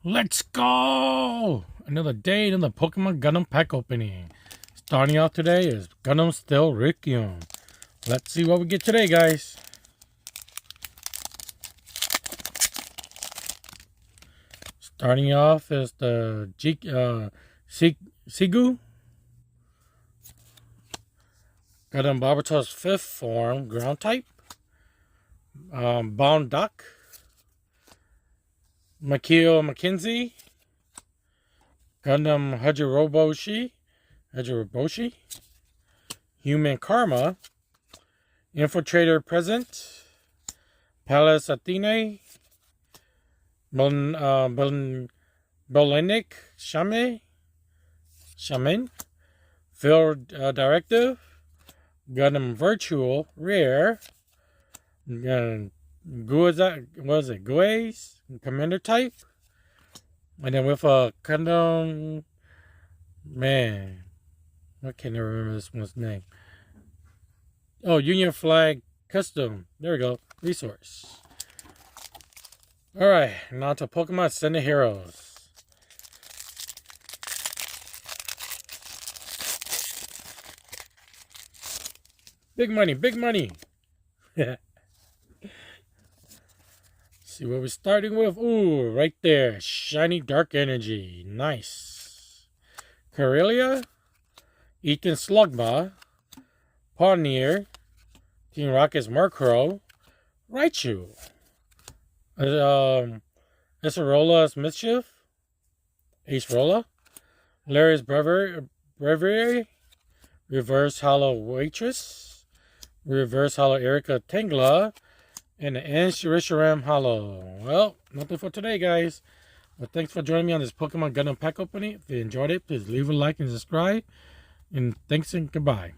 Let's go! Another day in the Pokemon Gundam pack opening. Starting out today is Gundam Steel Rikium. Let's see what we get today, guys. Starting off is the Sigu. Gundam Barbatos 5th form, ground type. Bound Duck. Makio McKenzie, Gundam Hajiroboshi, Human Karma, Infiltrator Present, Palace Athene, Belenik Shaman, Field Directive, Gundam Virtual Rare, Guays, Commander type. And then with a Gundam, man, I can't even remember this one's name. Oh, Union Flag Custom. There we go. Resource. Alright, now to Pokemon Ascended Heroes. Big money, big money. See what we're starting with. Ooh, right there. Shiny Dark Energy. Nice. Corellia. Ethan Slugma. Pawnier. Team Rocket's Murkrow. Raichu. Acerolla's Mischief. Ace Rolla. Larry's Breviary. Reverse Hollow Waitress. Reverse Hollow Erica Tangela. And the Anshirisharam Hollow. Well, nothing for today, guys. But thanks for joining me on this Pokemon Gundam pack opening. If you enjoyed it, please leave a like and subscribe. And thanks and goodbye.